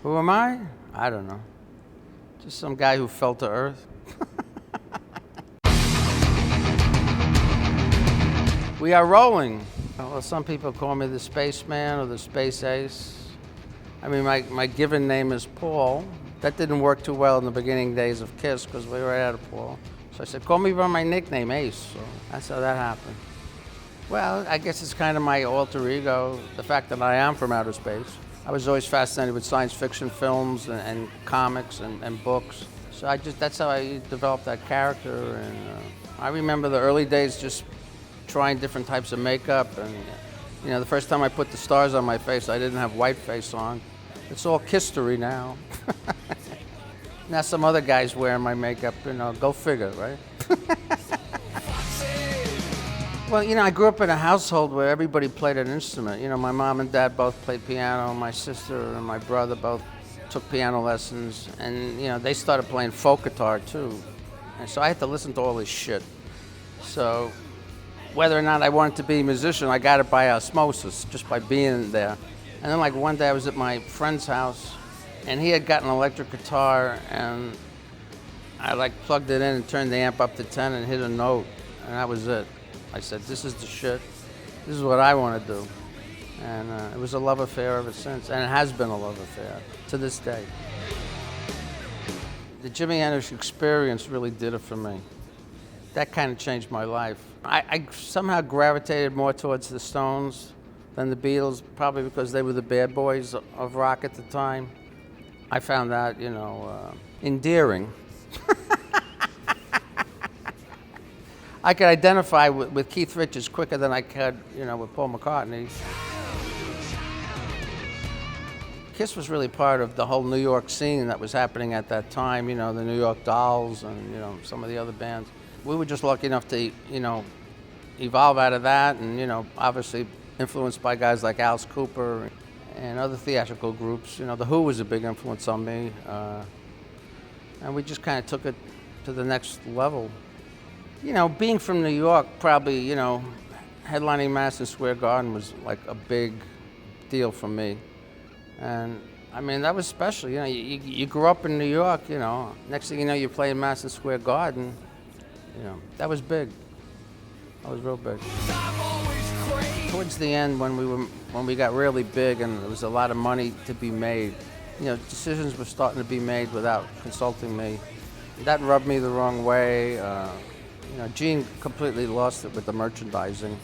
Who am I? I don't know. Just some guy who fell to earth. We are rolling. Well, some people call me the spaceman or the space ace. I mean, my given name is Paul. That didn't work too well in the beginning days of KISS because we were out of Paul. So I said, call me by my nickname, Ace. So that's how that happened. Well, I guess it's kind of my alter ego, the fact that I am from outer space. I was always fascinated with science fiction films and comics and books. So that's how I developed that character. And I remember the early days just trying different types of makeup. And the first time I put the stars on my face, I didn't have white face on. It's all history now. Now some other guys wearing my makeup, go figure, right? Well, I grew up in a household where everybody played an instrument. My mom and dad both played piano. My sister and my brother both took piano lessons. And, they started playing folk guitar, too. And so I had to listen to all this shit. So whether or not I wanted to be a musician, I got it by osmosis, just by being there. And then, one day I was at my friend's house, and he had got an electric guitar, and I, plugged it in and turned the amp up to 10 and hit a note, and that was it. I said, this is the shit. This is what I want to do. And it was a love affair ever since, and it has been a love affair to this day. The Jimi Hendrix experience really did it for me. That kind of changed my life. I somehow gravitated more towards the Stones than the Beatles, probably because they were the bad boys of rock at the time. I found that, endearing. I could identify with Keith Richards quicker than I could, with Paul McCartney. KISS was really part of the whole New York scene that was happening at that time, the New York Dolls and, some of the other bands. We were just lucky enough to, evolve out of that and, obviously influenced by guys like Alice Cooper and other theatrical groups. The Who was a big influence on me. And we just kind of took it to the next level. Being from New York, probably, headlining Madison Square Garden was like a big deal for me. And I mean, that was special. You grew up in New York, next thing you know, you're playing Madison Square Garden. That was big. That was real big. Towards the end, when we got really big and there was a lot of money to be made, decisions were starting to be made without consulting me. That rubbed me the wrong way. Gene completely lost it with the merchandising.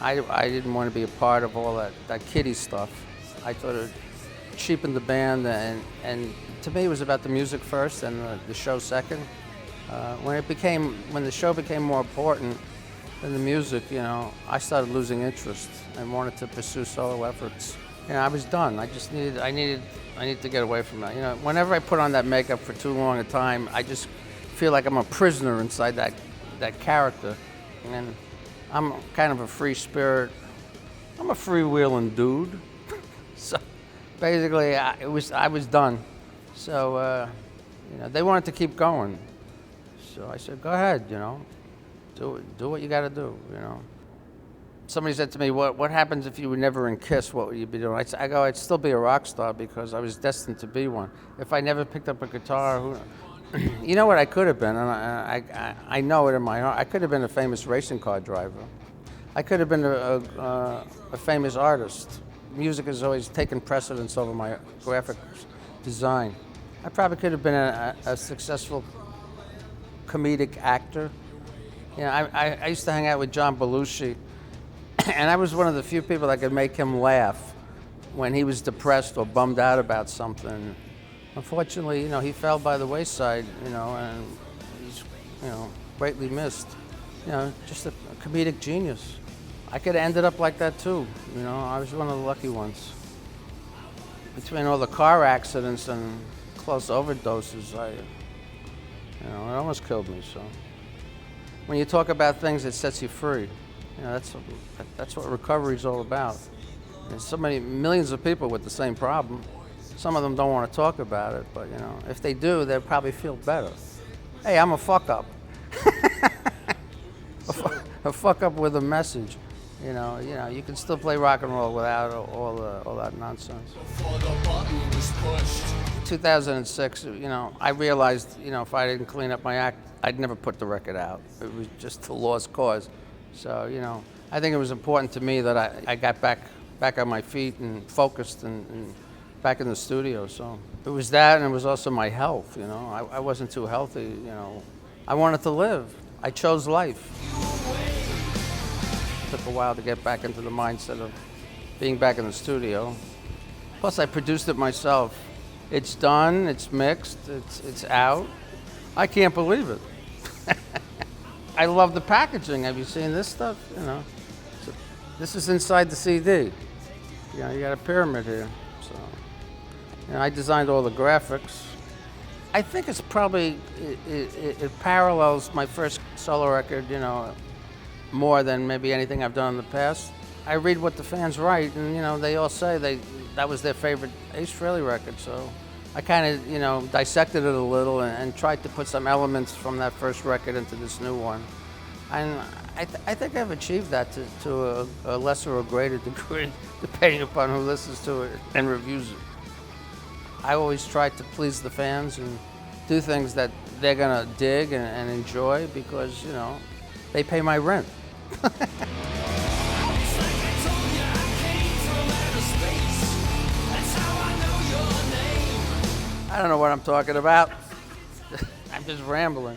I didn't want to be a part of all that kiddie stuff. I thought it cheapened the band, and to me it was about the music first and the show second. When the show became more important than the music, I started losing interest and wanted to pursue solo efforts. I was done. I needed to get away from that. Whenever I put on that makeup for too long a time, I just feel like I'm a prisoner inside that character. And I'm kind of a free spirit. I'm a freewheeling dude. So basically, I was done. So they wanted to keep going. So I said, go ahead, do what you got to do, Somebody said to me, what happens if you were never in KISS? What would you be doing? I go, I'd still be a rock star because I was destined to be one. If I never picked up a guitar, you know what I could have been, and I know it in my heart. I could have been a famous racing car driver. I could have been a famous artist. Music has always taken precedence over my graphic design. I probably could have been a successful comedic actor. I used to hang out with John Belushi, and I was one of the few people that could make him laugh when he was depressed or bummed out about something. Unfortunately, he fell by the wayside, and he's, greatly missed. Just a comedic genius. I could have ended up like that too. I was one of the lucky ones. Between all the car accidents and close overdoses, it almost killed me. So, when you talk about things, it sets you free. That's what recovery is all about. There's so many millions of people with the same problem. Some of them don't want to talk about it, but if they do, they'll probably feel better. Hey, I'm a fuck up. A fuck up with a message. You can still play rock and roll without all that nonsense. 2006, I realized, if I didn't clean up my act, I'd never put the record out. It was just a lost cause. So, I think it was important to me that I got back on my feet and focused and back in the studio. So it was that, and it was also my health. I wasn't too healthy. I wanted to live. I chose life. It took a while to get back into the mindset of being back in the studio. Plus, I produced it myself. It's done. It's mixed. It's out. I can't believe it. I love the packaging. Have you seen this stuff? This is inside the CD. You got a pyramid here. So, I designed all the graphics. I think it's probably it parallels my first solo record. More than maybe anything I've done in the past. I read what the fans write, and they all say that was their favorite Ace Frehley record. So I kind of dissected it a little and tried to put some elements from that first record into this new one. And I think I've achieved that to a lesser or greater degree, depending upon who listens to it and reviews it. I always try to please the fans and do things that they're gonna dig and enjoy because they pay my rent. I don't know what I'm talking about. I'm just rambling.